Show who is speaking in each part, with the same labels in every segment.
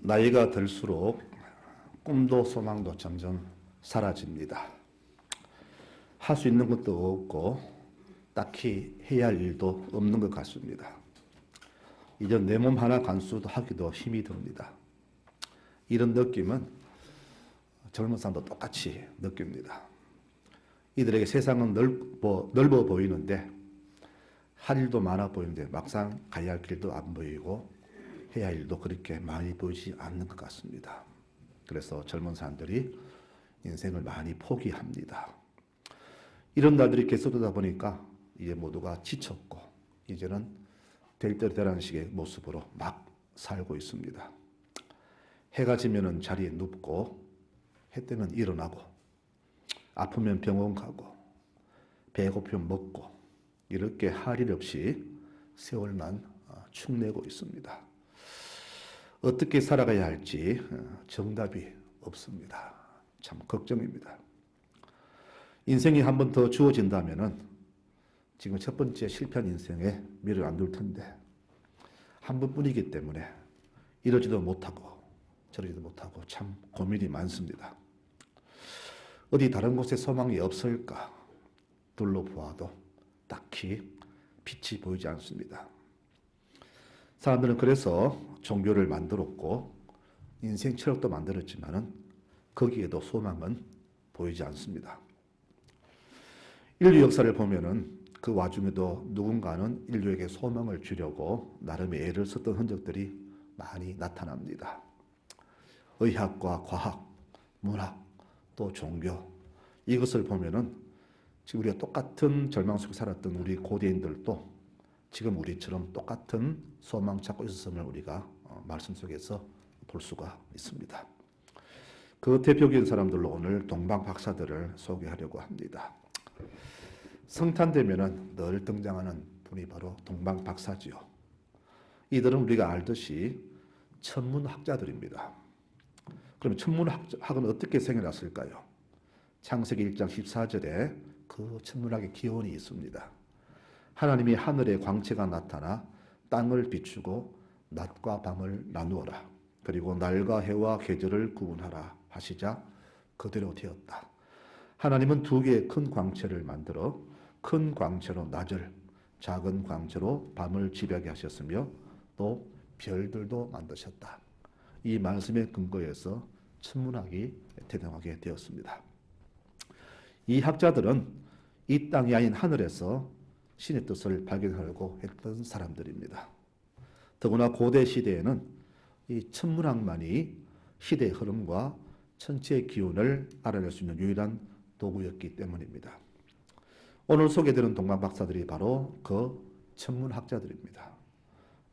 Speaker 1: 나이가 들수록 꿈도 소망도 점점 사라집니다. 할 수 있는 것도 없고 딱히 해야 할 일도 없는 것 같습니다. 이제 내 몸 하나 간수도 하기도 힘이 듭니다. 이런 느낌은 젊은 사람도 똑같이 느낍니다. 이들에게 세상은 넓어 보이는데 할 일도 많아 보이는데 막상 가야 할 길도 안 보이고 해야 할 일도 그렇게 많이 보이지 않는 것 같습니다. 그래서 젊은 사람들이 인생을 많이 포기합니다. 이런 날들이 계속되다 보니까 이제 모두가 지쳤고 이제는 될 대로 되라는 식의 모습으로 막 살고 있습니다. 해가 지면은 자리에 눕고 해 뜨면 일어나고 아프면 병원 가고 배고프면 먹고 이렇게 할 일 없이 세월만 축내고 있습니다. 어떻게 살아가야 할지 정답이 없습니다. 참 걱정입니다. 인생이 한 번 더 주어진다면은 지금 첫 번째 실패한 인생에 미래를 안 둘 텐데 한 번뿐이기 때문에 이러지도 못하고 저러지도 못하고 참 고민이 많습니다. 어디 다른 곳에 소망이 없을까 둘러보아도 딱히 빛이 보이지 않습니다. 사람들은 그래서 종교를 만들었고 인생 철학도 만들었지만은 거기에도 소망은 보이지 않습니다. 인류 역사를 보면은 그 와중에도 누군가는 인류에게 소망을 주려고 나름의 애를 썼던 흔적들이 많이 나타납니다. 의학과 과학, 문학, 또 종교 이것을 보면은 지금 우리가 똑같은 절망 속에 살았던 우리 고대인들도 지금 우리처럼 똑같은 소망 찾고 있었음을 우리가 말씀 속에서 볼 수가 있습니다. 그 대표적인 사람들로 오늘 동방 박사들을 소개하려고 합니다. 성탄되면은 늘 등장하는 분이 바로 동방 박사지요. 이들은 우리가 알듯이 천문학자들입니다. 그럼 천문학은 어떻게 생겨났을까요? 창세기 1장 14절에 그 천문학의 기원이 있습니다. 하나님이 하늘에 광채가 나타나 땅을 비추고 낮과 밤을 나누어라. 그리고 날과 해와 계절을 구분하라 하시자 그대로 되었다. 하나님은 두 개의 큰 광채를 만들어 큰 광채로 낮을, 작은 광채로 밤을 지배하게 하셨으며 또 별들도 만드셨다. 이 말씀의 근거에서 천문학이 태동하게 되었습니다. 이 학자들은 이 땅이 아닌 하늘에서 신의 뜻을 발견하려고 했던 사람들입니다. 더구나 고대 시대에는 이 천문학만이 시대의 흐름과 천체의 기운을 알아낼 수 있는 유일한 도구였기 때문입니다. 오늘 소개되는 동방 박사들이 바로 그 천문학자들입니다.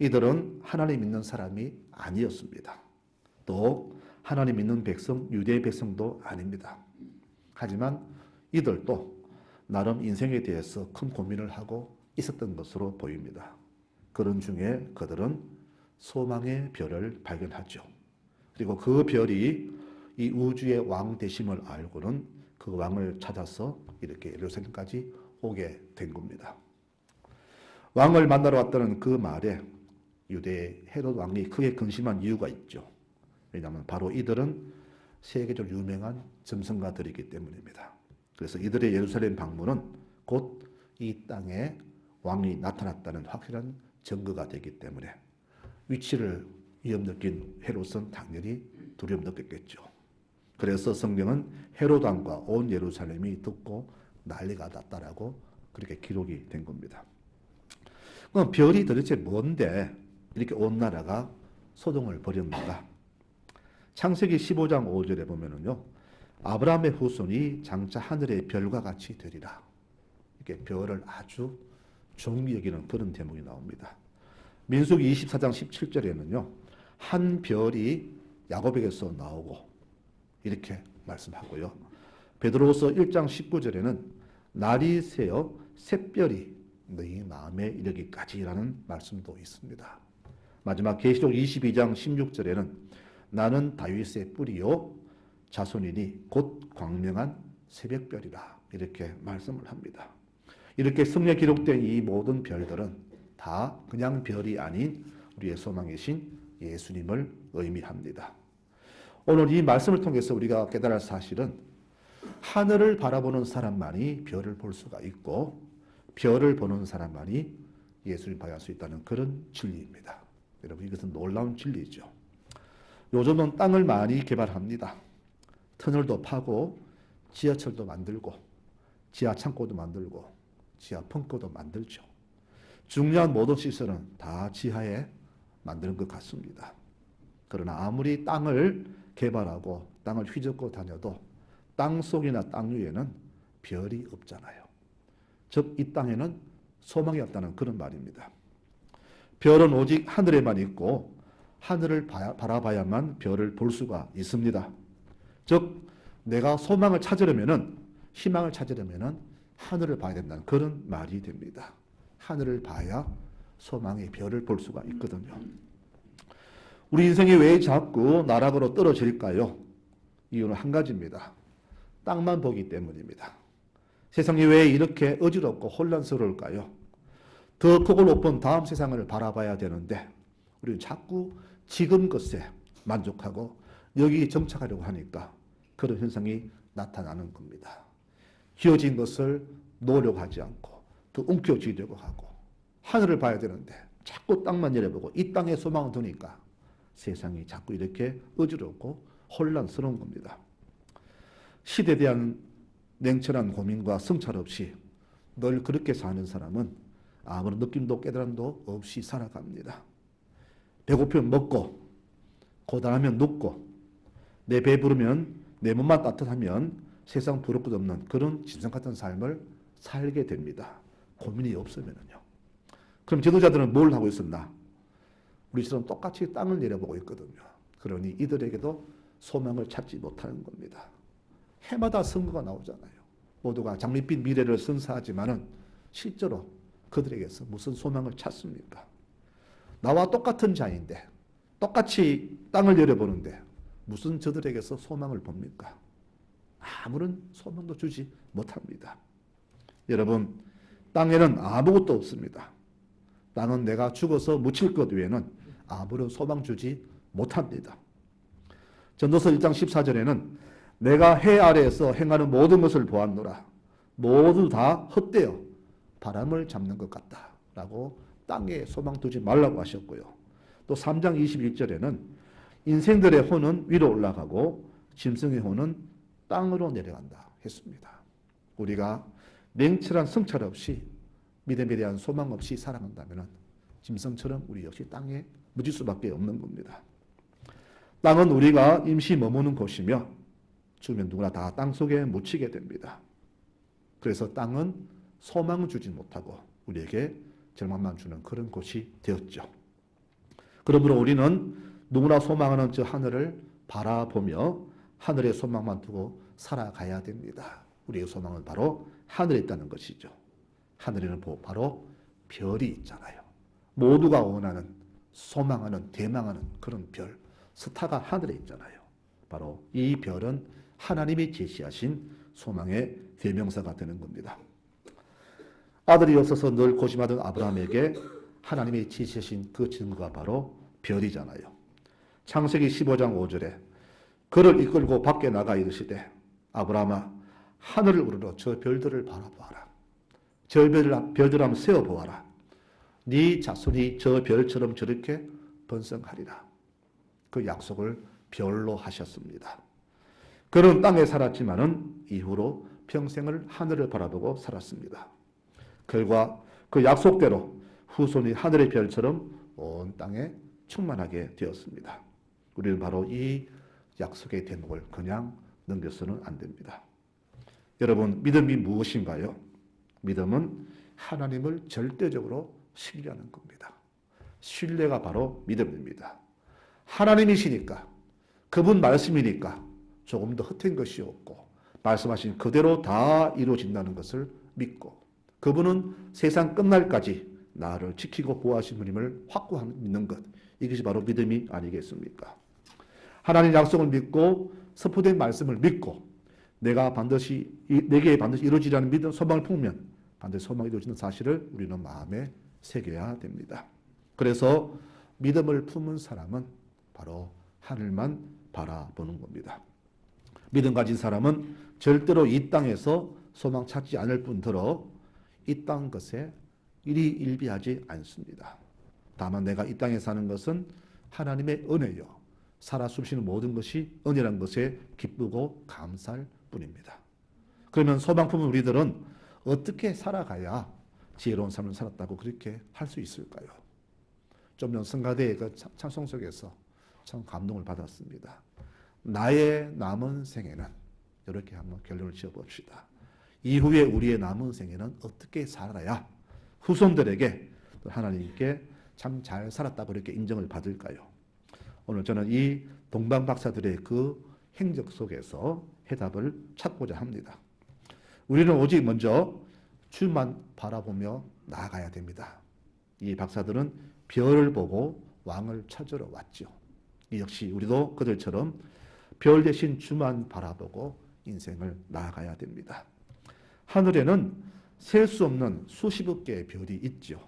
Speaker 1: 이들은 하나님 믿는 사람이 아니었습니다. 또 하나님 믿는 백성, 유대 백성도 아닙니다. 하지만 이들도 나름 인생에 대해서 큰 고민을 하고 있었던 것으로 보입니다. 그런 중에 그들은 소망의 별을 발견하죠. 그리고 그 별이 이 우주의 왕 되심을 알고는 그 왕을 찾아서 이렇게 예루살렘까지 오게 된 겁니다. 왕을 만나러 왔다는 그 말에 유대 헤롯 왕이 크게 근심한 이유가 있죠. 왜냐하면 바로 이들은 세계적으로 유명한 점성가들이기 때문입니다. 그래서 이들의 예루살렘 방문은 곧 이 땅에 왕이 나타났다는 확실한 증거가 되기 때문에 위치를 위험 느낀 헤롯은 당연히 두려움 느꼈겠죠. 그래서 성경은 헤롯 왕과 온 예루살렘이 듣고 난리가 났다라고 그렇게 기록이 된 겁니다. 그럼 별이 도대체 뭔데 이렇게 온 나라가 소동을 벌였는가? 창세기 15장 5절에 보면은요, 아브라함의 후손이 장차 하늘의 별과 같이 되리라. 이렇게 별을 아주 중히 여기는 그런 대목이 나옵니다. 민수기 24장 17절에는요, 한 별이 야곱에게서 나오고 이렇게 말씀하고요. 베드로후서 1장 19절에는 날이 새어 샛별이 너희 마음에 이르기까지라는 말씀도 있습니다. 마지막 계시록 22장 16절에는 나는 다윗의 뿌리요 자손이니 곧 광명한 새벽별이라 이렇게 말씀을 합니다. 이렇게 성경에 기록된 이 모든 별들은 다 그냥 별이 아닌 우리의 소망이신 예수님을 의미합니다. 오늘 이 말씀을 통해서 우리가 깨달을 사실은 하늘을 바라보는 사람만이 별을 볼 수가 있고 별을 보는 사람만이 예수를 봐야 할 수 있다는 그런 진리입니다. 여러분, 이것은 놀라운 진리죠. 요즘은 땅을 많이 개발합니다. 터널도 파고 지하철도 만들고 지하 창고도 만들고 지하 펑크도 만들죠. 중요한 모든 시설은 다 지하에 만드는 것 같습니다. 그러나 아무리 땅을 개발하고 땅을 휘젓고 다녀도 땅 속이나 땅 위에는 별이 없잖아요. 즉, 이 땅에는 소망이 없다는 그런 말입니다. 별은 오직 하늘에만 있고 하늘을 바라봐야만 별을 볼 수가 있습니다. 즉, 내가 소망을 찾으려면은, 희망을 찾으려면은 하늘을 봐야 된다는 그런 말이 됩니다. 하늘을 봐야 소망의 별을 볼 수가 있거든요. 우리 인생이 왜 자꾸 나락으로 떨어질까요? 이유는 한 가지입니다. 땅만 보기 때문입니다. 세상이 왜 이렇게 어지럽고 혼란스러울까요? 더 크고 높은 다음 세상을 바라봐야 되는데 우리는 자꾸 지금 것에 만족하고 여기 정착하려고 하니까 그런 현상이 나타나는 겁니다. 휘어진 것을 노력하지 않고 더 움켜쥐려고 하고 하늘을 봐야 되는데 자꾸 땅만 내려보고 이 땅에 소망을 두니까 세상이 자꾸 이렇게 어지럽고 혼란스러운 겁니다. 시대에 대한 냉철한 고민과 성찰 없이 늘 그렇게 사는 사람은 아무런 느낌도 깨달음도 없이 살아갑니다. 배고프면 먹고 고단하면 눕고 내 배 부르면 내 몸만 따뜻하면 세상 부를 것 없는 그런 짐승 같은 삶을 살게 됩니다. 고민이 없으면요. 그럼 지도자들은 뭘 하고 있었나? 우리처럼 똑같이 땅을 내려보고 있거든요. 그러니 이들에게도 소망을 찾지 못하는 겁니다. 해마다 선거가 나오잖아요. 모두가 장밋빛 미래를 선사하지만은 실제로 그들에게서 무슨 소망을 찾습니까? 나와 똑같은 자인데 똑같이 땅을 내려보는데 무슨 저들에게서 소망을 봅니까? 아무런 소망도 주지 못합니다. 여러분, 땅에는 아무것도 없습니다. 땅은 내가 죽어서 묻힐 것 외에는 아무런 소망 주지 못합니다. 전도서 1장 14절에는 내가 해 아래에서 행하는 모든 것을 보았노라. 모두 다 헛되어 바람을 잡는 것 같다. 라고 땅에 소망 두지 말라고 하셨고요. 또 3장 21절에는 인생들의 혼은 위로 올라가고 짐승의 혼은 땅으로 내려간다 했습니다. 우리가 냉철한 성찰 없이 믿음에 대한 소망 없이 살아간다면 짐승처럼 우리 역시 땅에 묻힐 수밖에 없는 겁니다. 땅은 우리가 임시 머무는 곳이며 죽으면 누구나 다 땅속에 묻히게 됩니다. 그래서 땅은 소망을 주지 못하고 우리에게 절망만 주는 그런 곳이 되었죠. 그러므로 우리는 누구나 소망하는 저 하늘을 바라보며 하늘의 소망만 두고 살아가야 됩니다. 우리의 소망은 바로 하늘에 있다는 것이죠. 하늘에는 바로 별이 있잖아요. 모두가 원하는, 소망하는, 대망하는 그런 별, 스타가 하늘에 있잖아요. 바로 이 별은 하나님이 제시하신 소망의 대명사가 되는 겁니다. 아들이 없어서 늘 고심하던 아브라함에게 하나님이 제시하신 그 증거가 바로 별이잖아요. 창세기 15장 5절에 그를 이끌고 밖에 나가 이르시되 아브라함아 하늘을 우러러 저 별들을 바라보아라. 저 별들 한번 세어보아라. 네 자손이 저 별처럼 저렇게 번성하리라. 그 약속을 별로 하셨습니다. 그는 땅에 살았지만은 이후로 평생을 하늘을 바라보고 살았습니다. 결과 그 약속대로 후손이 하늘의 별처럼 온 땅에 충만하게 되었습니다. 우리는 바로 이 약속의 대목을 그냥 넘겨서는 안 됩니다. 여러분, 믿음이 무엇인가요? 믿음은 하나님을 절대적으로 신뢰하는 겁니다. 신뢰가 바로 믿음입니다. 하나님이시니까, 그분 말씀이니까 조금 더 헛된 것이 없고 말씀하신 그대로 다 이루어진다는 것을 믿고 그분은 세상 끝날까지 나를 지키고 보호하신 분임을 확고하게 믿는 것, 이것이 바로 믿음이 아니겠습니까? 하나님 약속을 믿고 선포된 말씀을 믿고 내게 반드시 이루어지라는 믿음, 소망을 품으면 반드시 소망이 이루어지는 사실을 우리는 마음에 새겨야 됩니다. 그래서 믿음을 품은 사람은 바로 하늘만 바라보는 겁니다. 믿음 가진 사람은 절대로 이 땅에서 소망 찾지 않을 뿐더러 이 땅 것에 일희일비하지 않습니다. 다만 내가 이 땅에 사는 것은 하나님의 은혜요. 살아 숨쉬는 모든 것이 은혜란 것에 기쁘고 감사할 뿐입니다. 그러면 소망 품은 우리들은 어떻게 살아가야 지혜로운 삶을 살았다고 그렇게 할 수 있을까요? 좀 전 성가대의 그 찬송 속에서 참 감동을 받았습니다. 나의 남은 생에는 이렇게 한번 결론을 지어봅시다. 이후에 우리의 남은 생에는 어떻게 살아야 후손들에게 하나님께 참 잘 살았다고 이렇게 인정을 받을까요? 오늘 저는 이 동방 박사들의 그 행적 속에서 해답을 찾고자 합니다. 우리는 오직 먼저 주만 바라보며 나아가야 됩니다. 이 박사들은 별을 보고 왕을 찾으러 왔죠. 이 역시 우리도 그들처럼 별 대신 주만 바라보고 인생을 나아가야 됩니다. 하늘에는 셀 수 없는 수십억 개의 별이 있죠.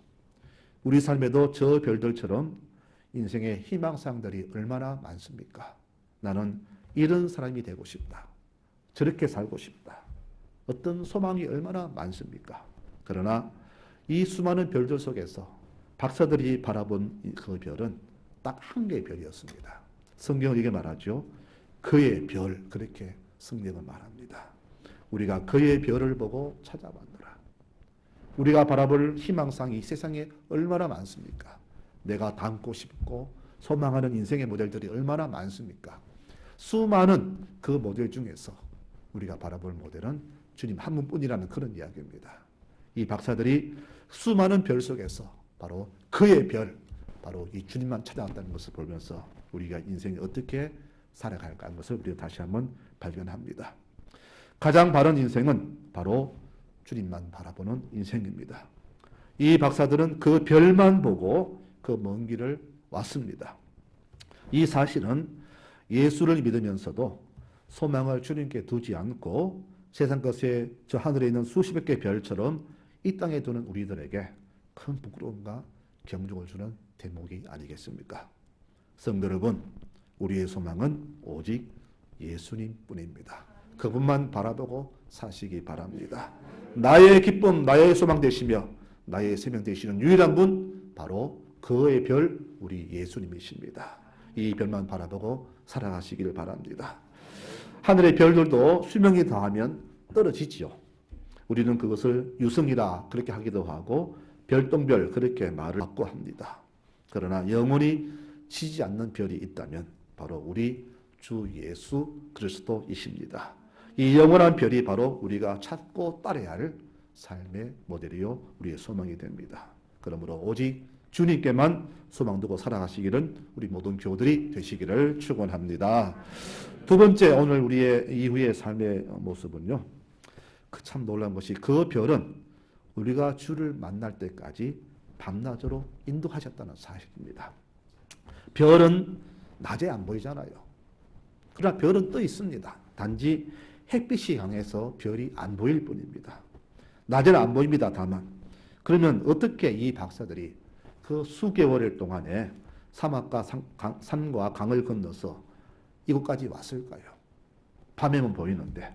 Speaker 1: 우리 삶에도 저 별들처럼 인생의 희망사항들이 얼마나 많습니까? 나는 이런 사람이 되고 싶다. 저렇게 살고 싶다. 어떤 소망이 얼마나 많습니까? 그러나 이 수많은 별들 속에서 박사들이 바라본 그 별은 딱 한 개의 별이었습니다. 성경은 이게 말하죠. 그의 별, 그렇게 성경은 말합니다. 우리가 그의 별을 보고 찾아봤노라. 우리가 바라볼 희망상이 세상에 얼마나 많습니까? 내가 닮고 싶고 소망하는 인생의 모델들이 얼마나 많습니까? 수많은 그 모델 중에서 우리가 바라볼 모델은 주님 한 분뿐이라는 그런 이야기입니다. 이 박사들이 수많은 별 속에서 바로 그의 별, 바로 이 주님만 찾아왔다는 것을 보면서 우리가 인생이 어떻게 살아갈까 하는 것을 우리가 다시 한번 발견합니다. 가장 바른 인생은 바로 주님만 바라보는 인생입니다. 이 박사들은 그 별만 보고 그 먼 길을 왔습니다. 이 사실은 예수를 믿으면서도 소망을 주님께 두지 않고 세상 것에 저 하늘에 있는 수십억 개 별처럼 이 땅에 두는 우리들에게 큰 부끄러움과 경종을 주는 대목이 아니겠습니까? 성도 여러분, 우리의 소망은 오직 예수님뿐입니다. 그분만 바라보고 사시기 바랍니다. 나의 기쁨, 나의 소망 되시며 나의 생명 되시는 유일한 분, 바로 그의 별, 우리 예수님이십니다. 이 별만 바라보고 살아가시기를 바랍니다. 하늘의 별들도 수명이 다하면 떨어지지요. 우리는 그것을 유성이라 그렇게 하기도 하고 별똥별 그렇게 말을 하고 합니다. 그러나 영원히 지지 않는 별이 있다면 바로 우리 주 예수 그리스도이십니다. 이 영원한 별이 바로 우리가 찾고 따라야 할 삶의 모델이요 우리의 소망이 됩니다. 그러므로 오직 주님께만 소망 두고 살아가시기를 우리 모든 교우들이 되시기를 축원합니다. 두 번째, 오늘 우리의 이후의 삶의 모습은요, 그 참 놀라운 것이 그 별은 우리가 주를 만날 때까지 밤낮으로 인도하셨다는 사실입니다. 별은 낮에 안 보이잖아요. 그러나 별은 떠 있습니다. 단지 햇빛이 강해서 별이 안 보일 뿐입니다. 낮에는 안 보입니다. 다만 그러면 어떻게 이 박사들이 그 수개월일 동안에 사막과 산과 강을 건너서 이곳까지 왔을까요? 밤에만 보이는데.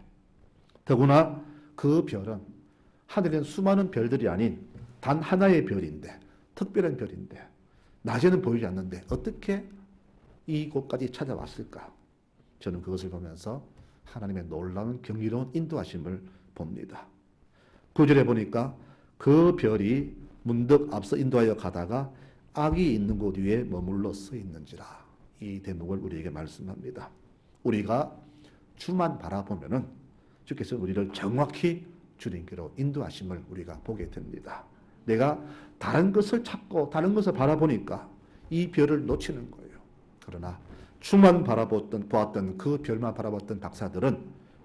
Speaker 1: 더구나 그 별은 하늘엔 수많은 별들이 아닌 단 하나의 별인데, 특별한 별인데 낮에는 보이지 않는데 어떻게 이곳까지 찾아왔을까? 저는 그것을 보면서 하나님의 놀라운 경이로운 인도하심을 봅니다. 9절에 보니까 그 별이 문득 앞서 인도하여 가다가 악이 있는 곳 위에 머물러 서 있는지라. 이 대목을 우리에게 말씀합니다. 우리가 주만 바라보면은 주께서 우리를 정확히 주님께로 인도하심을 우리가 보게 됩니다. 내가 다른 것을 찾고 다른 것을 바라보니까 이 별을 놓치는 거예요. 그러나 주만 보았던 그 별만 바라봤던 박사들은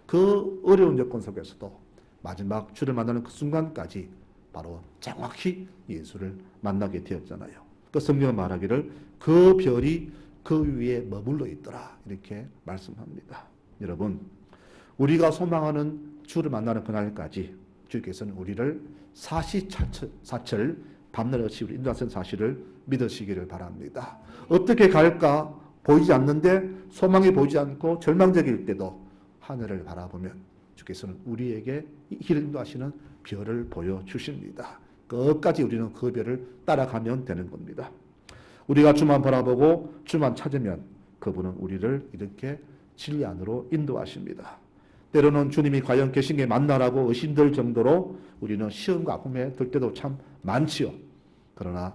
Speaker 1: 그 어려운 여건 속에서도 마지막 주를 만나는 그 순간까지 바로 정확히 예수를 만나게 되었잖아요. 그 성경은 말하기를 그 별이 그 위에 머물러 있더라 이렇게 말씀합니다. 여러분, 우리가 소망하는 주를 만나는 그날까지 주께서는 우리를 사시사철 밤낮 없이 우리 인도하시는 사실을 믿으시기를 바랍니다. 어떻게 갈까 보이지 않는데 소망이 보이지 않고 절망적일 때도 하늘을 바라보면 주께서는 우리에게 인도하시는 별을 보여주십니다. 끝까지 우리는 그 별을 따라가면 되는 겁니다. 우리가 주만 바라보고 주만 찾으면 그분은 우리를 이렇게 진리 안으로 인도하십니다. 때로는 주님이 과연 계신 게 맞나라고 의심될 정도로 우리는 시험과 아픔에 들 때도 참 많지요. 그러나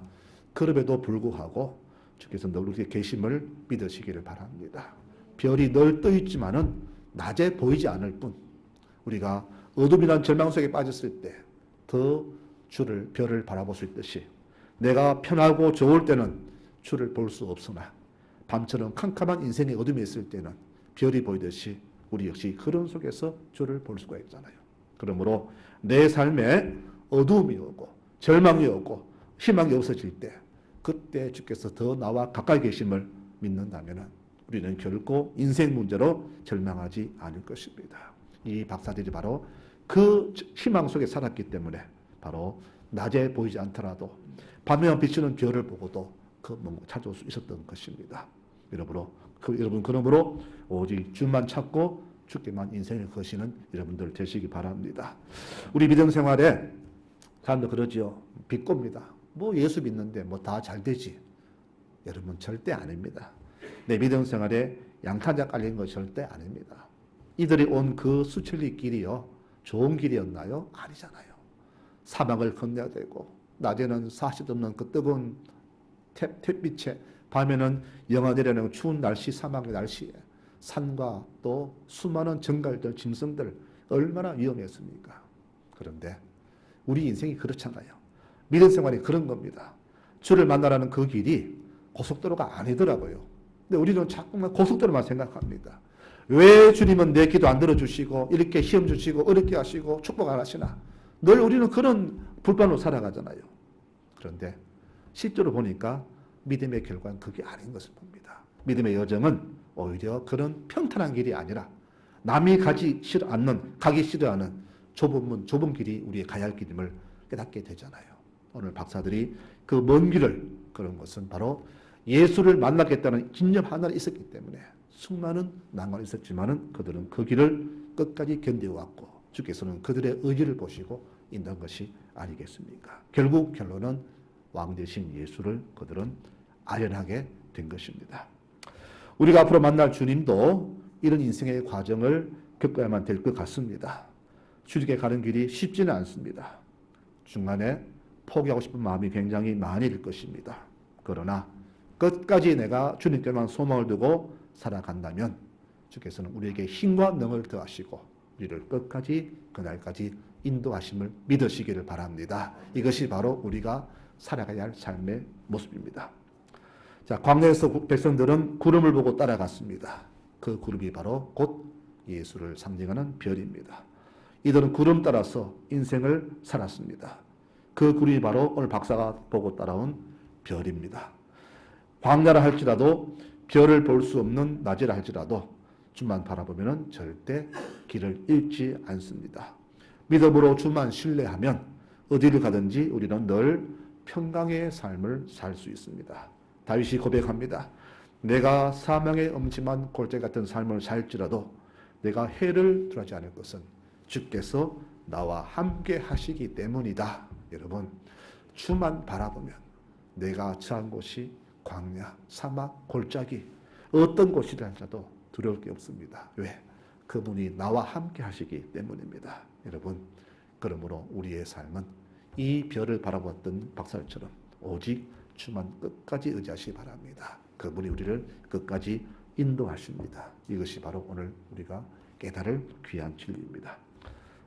Speaker 1: 그럼에도 불구하고 주께서 늘 우리의 계심을 믿으시기를 바랍니다. 별이 늘 떠 있지만은 낮에 보이지 않을 뿐 우리가 어둠이란 절망 속에 빠졌을 때 더 주를 별을 바라볼 수 있듯이 내가 편하고 좋을 때는 주를 볼 수 없으나 밤처럼 캄캄한 인생의 어둠에 있을 때는 별이 보이듯이 우리 역시 그런 속에서 주를 볼 수가 있잖아요. 그러므로 내 삶에 어두움이 오고 절망이 오고 희망이 없어질 때 그때 주께서 더 나와 가까이 계심을 믿는다면 우리는 결코 인생 문제로 절망하지 않을 것입니다. 이 박사들이 바로 그 희망 속에 살았기 때문에 바로 낮에 보이지 않더라도 밤에만 비추는 별을 보고도 그 뭔가 찾아올 수 있었던 것입니다. 여러분 그러므로 오직 주만 찾고 주께만 인생을 거시는 여러분들 되시기 바랍니다. 우리 믿음 생활에 사람들 그러지요. 비꼬입니다. 뭐 예수 믿는데 뭐 다 잘 되지. 여러분 절대 아닙니다. 내 믿음 생활에 양탄자 깔린 거 절대 아닙니다. 이들이 온 그 수천리 길이요. 좋은 길이었나요? 아니잖아요. 사막을 건너야 되고 낮에는 40도 넘는 그 뜨거운 햇빛에 밤에는 영하 내려는 추운 날씨 사막의 날씨에 산과 또 수많은 정갈들 짐승들 얼마나 위험했습니까? 그런데 우리 인생이 그렇잖아요. 믿음 생활이 그런 겁니다. 주를 만나라는 그 길이 고속도로가 아니더라고요. 근데 우리는 자꾸만 고속도로만 생각합니다. 왜 주님은 내 기도 안 들어주시고 이렇게 시험 주시고 어렵게 하시고 축복 안 하시나? 늘 우리는 그런 불만으로 살아가잖아요. 그런데 실제로 보니까 믿음의 결과는 그게 아닌 것을 봅니다. 믿음의 여정은 오히려 그런 평탄한 길이 아니라 남이 가기 싫어하는 좁은 길이 우리의 가야 할 길임을 깨닫게 되잖아요. 오늘 박사들이 그 먼 길을 그런 것은 바로 예수를 만나겠다는 진념 하나가 있었기 때문에 수많은 난관이 있었지만은 그들은 그 길을 끝까지 견뎌왔고 주께서는 그들의 의지를 보시고 인도한 것이 아니겠습니까? 결국 결론은 왕 되신 예수를 그들은 아련하게 된 것입니다. 우리가 앞으로 만날 주님도 이런 인생의 과정을 겪어야만 될 것 같습니다. 주님께 가는 길이 쉽지는 않습니다. 중간에 포기하고 싶은 마음이 굉장히 많이 들 것입니다. 그러나 끝까지 내가 주님께만 소망을 두고 살아간다면 주께서는 우리에게 힘과 능을 더하시고 우리를 끝까지 그날까지 인도하심을 믿으시기를 바랍니다. 이것이 바로 우리가 살아가야 할 삶의 모습입니다. 자, 광야에서 백성들은 구름을 보고 따라갔습니다. 그 구름이 바로 곧 예수를 상징하는 별입니다. 이들은 구름 따라서 인생을 살았습니다. 그 구름이 바로 오늘 박사가 보고 따라온 별입니다. 광야라 할지라도 별을 볼 수 없는 낮이라 할지라도 주만 바라보면 절대 길을 잃지 않습니다. 믿음으로 주만 신뢰하면 어디를 가든지 우리는 늘 평강의 삶을 살 수 있습니다. 다윗이 고백합니다. 내가 사망의 음침한 골짜기 같은 삶을 살지라도 내가 해를 두려워하지 않을 것은 주께서 나와 함께 하시기 때문이다. 여러분, 주만 바라보면 내가 처한 곳이 광야, 사막, 골짜기 어떤 곳이랄지라도 두려울 게 없습니다. 왜? 그분이 나와 함께 하시기 때문입니다. 여러분, 그러므로 우리의 삶은 이 별을 바라봤던 박사처럼 오직 주만 끝까지 의지하시기 바랍니다. 그분이 우리를 끝까지 인도하십니다. 이것이 바로 오늘 우리가 깨달을 귀한 진리입니다.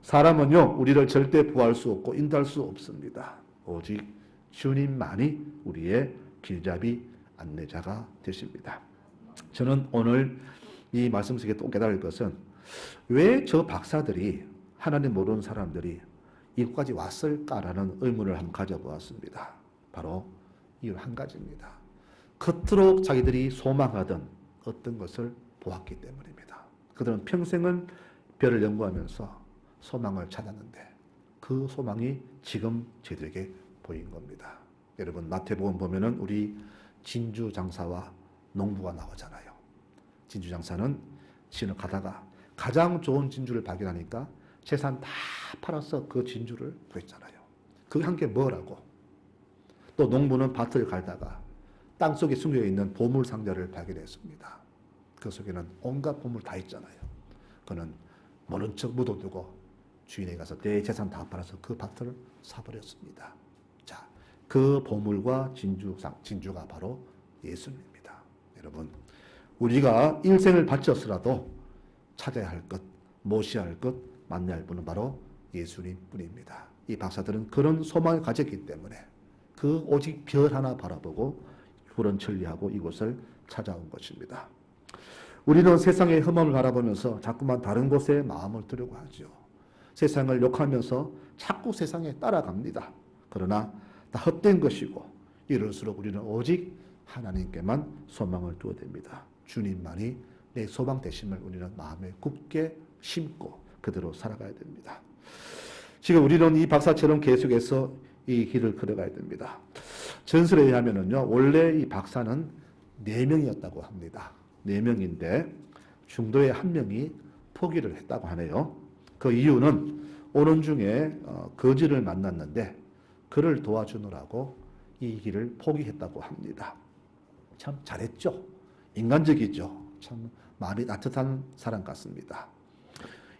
Speaker 1: 사람은요, 우리를 절대 보호할 수 없고 인도할 수 없습니다. 오직 주님만이 우리의 길잡이 안내자가 되십니다. 저는 오늘 이 말씀 속에 또 깨달을 것은 왜 저 박사들이 하나님 모르는 사람들이 이곳까지 왔을까라는 의문을 한번 가져보았습니다. 바로 이유 한 가지입니다. 그토록 자기들이 소망하던 어떤 것을 보았기 때문입니다. 그들은 평생은 별을 연구하면서 소망을 찾았는데 그 소망이 지금 저들에게 보인 겁니다. 여러분 마태복음 보면은 우리 진주 장사와 농부가 나오잖아요. 진주 장사는 진을 가다가 가장 좋은 진주를 발견하니까 재산 다 팔아서 그 진주를 구했잖아요. 그게 한 게 뭐라고? 또 농부는 밭을 갈다가 땅 속에 숨겨 있는 보물 상자를 발견했습니다. 그 속에는 온갖 보물 다 있잖아요. 그는 모른 척 묻어두고 주인에게 가서 내 재산 다 팔아서 그 밭을 사버렸습니다. 자, 그 보물과 진주가 바로 예수님입니다. 여러분, 우리가 일생을 바쳤으라도 찾아야 할 것, 모셔야 할 것, 만나야 할 분은 바로 예수님 뿐입니다. 이 박사들은 그런 소망을 가졌기 때문에 그 오직 별 하나 바라보고 푸른 천리하고 이곳을 찾아온 것입니다. 우리는 세상의 흠함을 바라보면서 자꾸만 다른 곳에 마음을 두려고 하죠. 세상을 욕하면서 자꾸 세상에 따라갑니다. 그러나 다 헛된 것이고 이럴수록 우리는 오직 하나님께만 소망을 두어야 됩니다. 주님만이 내 소망 되심을 우리는 마음에 굳게 심고 그대로 살아가야 됩니다. 지금 우리는 이 박사처럼 계속해서 이 길을 걸어가야 됩니다. 전설에 의하면요, 원래 이 박사는 4명이었다고 합니다. 4명인데 중도에 1명이 포기를 했다고 하네요. 그 이유는 오는 중에 거지를 만났는데 그를 도와주느라고 이 길을 포기했다고 합니다. 참 잘했죠. 인간적이죠. 참 마음이 따뜻한 사람 같습니다.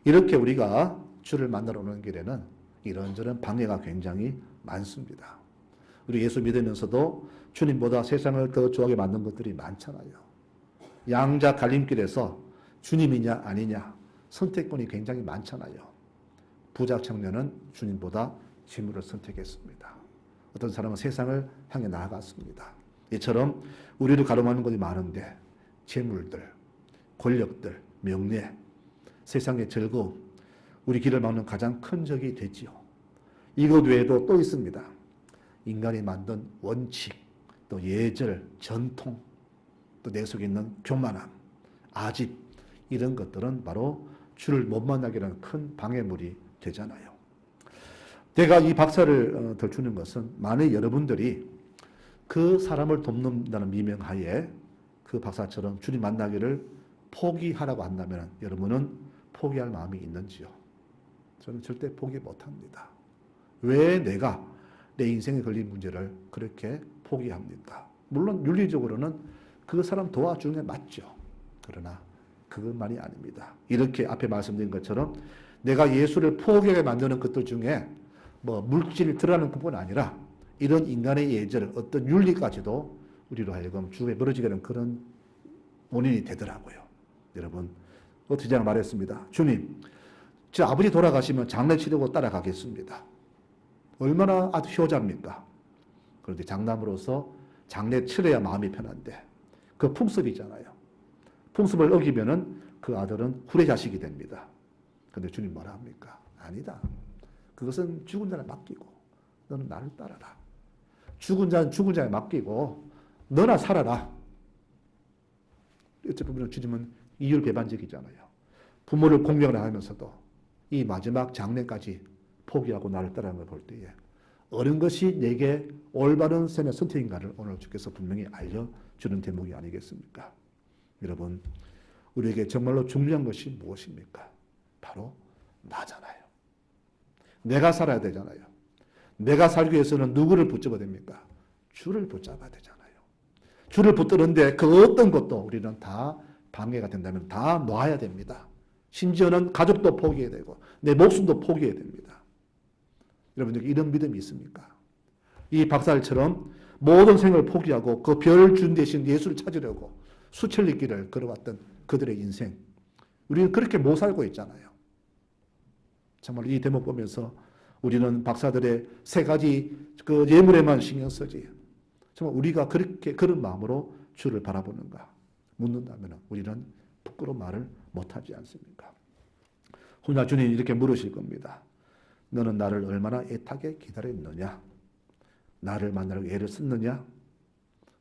Speaker 1: 이렇게 우리가 주를 만나러 오는 길에는 이런저런 방해가 굉장히 많습니다. 우리 예수 믿으면서도 주님보다 세상을 더 좋아하게 만든 것들이 많잖아요. 양자 갈림길에서 주님이냐 아니냐 선택권이 굉장히 많잖아요. 부자 청년은 주님보다 재물을 선택했습니다. 어떤 사람은 세상을 향해 나아갔습니다. 이처럼 우리를 가로막는 것이 많은데 재물들, 권력들, 명예, 세상의 즐거움, 우리 길을 막는 가장 큰 적이 되지요. 이것 외에도 또 있습니다. 인간이 만든 원칙, 또 예절, 전통, 또 내 속에 있는 교만함, 아집, 이런 것들은 바로 주를 못 만나게 하는 큰 방해물이 되잖아요. 제가 이 박사를 더 주는 것은 만약 여러분들이 그 사람을 돕는다는 미명하에 그 박사처럼 주님 만나기를 포기하라고 한다면 여러분은 포기할 마음이 있는지요? 저는 절대 포기 못합니다. 왜 내가 내 인생에 걸린 문제를 그렇게 포기합니까? 물론 윤리적으로는 그 사람 도와주는 게 맞죠. 그러나 그것만이 아닙니다. 이렇게 앞에 말씀드린 것처럼 내가 예수를 포기하게 만드는 것들 중에 뭐 물질을 드러나는 것뿐 아니라 이런 인간의 예절, 어떤 윤리까지도 우리로 하여금 주에 멀어지게 하는 그런 원인이 되더라고요. 여러분, 어떻게 말했습니다. 주님, 제 아버지 돌아가시면 장례 치르고 따라가겠습니다. 얼마나 아주 효자입니까? 그런데 장남으로서 장례 치러야 마음이 편한데 그 풍습이잖아요. 풍습을 어기면은 그 아들은 후레 자식이 됩니다. 그런데 주님 뭐라 합니까? 아니다. 그것은 죽은 자를 맡기고 너는 나를 따라라. 죽은 자는 죽은 자에 맡기고 너나 살아라. 어찌 보면 주님은 이율배반적이잖아요. 부모를 공경을 하면서도 이 마지막 장래까지 포기하고 나를 따르는 걸 볼 때에 어느 것이 내게 올바른 삶의 선택인가를 오늘 주께서 분명히 알려주는 대목이 아니겠습니까? 여러분, 우리에게 정말로 중요한 것이 무엇입니까? 바로 나잖아요. 내가 살아야 되잖아요. 내가 살기 위해서는 누구를 붙잡아야 됩니까? 주를 붙잡아야 되잖아요. 주를 붙드는데 그 어떤 것도 우리는 다 방해가 된다면 다 놔야 됩니다. 심지어는 가족도 포기해야 되고 내 목숨도 포기해야 됩니다. 여러분들 이런 믿음이 있습니까? 이 박사처럼 모든 생을 포기하고 그 별 준 대신 예수를 찾으려고 수천리 길을 걸어왔던 그들의 인생. 우리는 그렇게 못 살고 있잖아요. 정말 이 대목 보면서 우리는 박사들의 3가지 그 예물에만 신경 쓰지. 정말 우리가 그렇게 그런 마음으로 주를 바라보는가 묻는다면 우리는 부끄러운 말을 못하지 않습니까? 훗날 주님 이렇게 물으실 겁니다. 너는 나를 얼마나 애타게 기다렸느냐? 나를 만나려고 애를 썼느냐?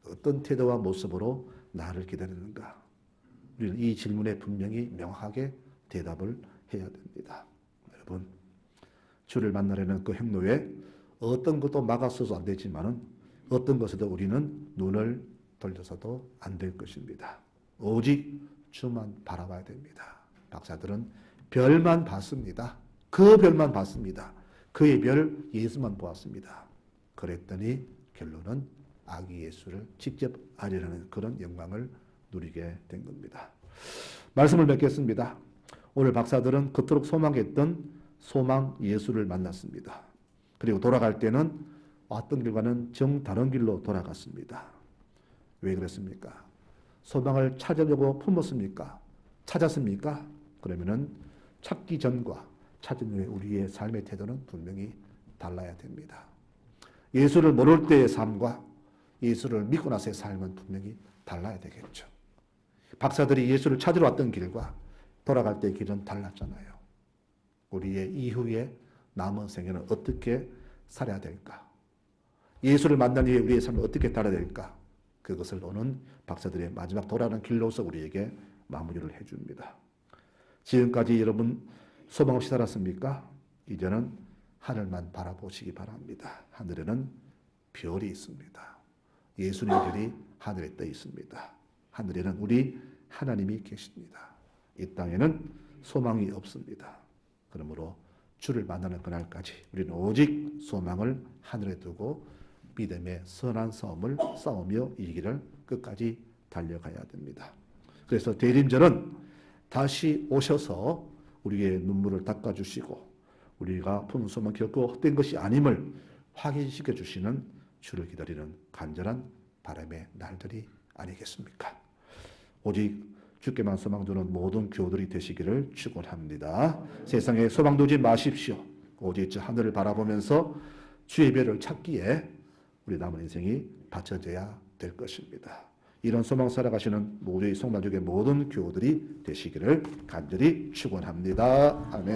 Speaker 1: 어떤 태도와 모습으로 나를 기다렸는가? 우리는 이 질문에 분명히 명확하게 대답을 해야 됩니다. 여러분, 주를 만나려는 그 행로에 어떤 것도 막아서도 안 되지만은 어떤 것에도 우리는 눈을 돌려서도 안 될 것입니다. 오직 주만 바라봐야 됩니다. 박사들은 별만 봤습니다. 그 별만 봤습니다. 그의 별 예수만 보았습니다. 그랬더니 결론은 아기 예수를 직접 알리라는 그런 영광을 누리게 된 겁니다. 말씀을 맺겠습니다. 오늘 박사들은 그토록 소망했던 소망 예수를 만났습니다. 그리고 돌아갈 때는 왔던 길과는 정 다른 길로 돌아갔습니다. 왜 그랬습니까? 소망을 찾으려고 품었습니까? 찾았습니까? 그러면은 찾기 전과 찾은 후에 우리의 삶의 태도는 분명히 달라야 됩니다. 예수를 모를 때의 삶과 예수를 믿고 나서의 삶은 분명히 달라야 되겠죠. 박사들이 예수를 찾으러 왔던 길과 돌아갈 때의 길은 달랐잖아요. 우리의 이후에 남은 생애는 어떻게 살아야 될까? 예수를 만난 후에 우리의 삶을 어떻게 살아야 될까? 그것을 오는 박사들의 마지막 돌아가는 길로서 우리에게 마무리를 해줍니다. 지금까지 여러분 소망 없이 살았습니까? 이제는 하늘만 바라보시기 바랍니다. 하늘에는 별이 있습니다. 예수님의 별이 하늘에 떠 있습니다. 하늘에는 우리 하나님이 계십니다. 이 땅에는 소망이 없습니다. 그러므로 주를 만나는 그날까지 우리는 오직 소망을 하늘에 두고 믿음의 선한 싸움을 싸우며 이기를 끝까지 달려가야 됩니다. 그래서 대림절은 다시 오셔서 우리의 눈물을 닦아주시고 우리가 품은 소망 결코 헛된 것이 아님을 확인시켜 주시는 주를 기다리는 간절한 바람의 날들이 아니겠습니까? 오직 주께만 소망 두는 모든 교우들이 되시기를 축원합니다. 세상에 소망 두지 마십시오. 오직 저 하늘을 바라보면서 주의 별을 찾기에 우리 남은 인생이 바쳐져야 될 것입니다. 이런 소망 살아가시는 모두의 성만족의 모든 교우들이 되시기를 간절히 축원합니다. 아멘.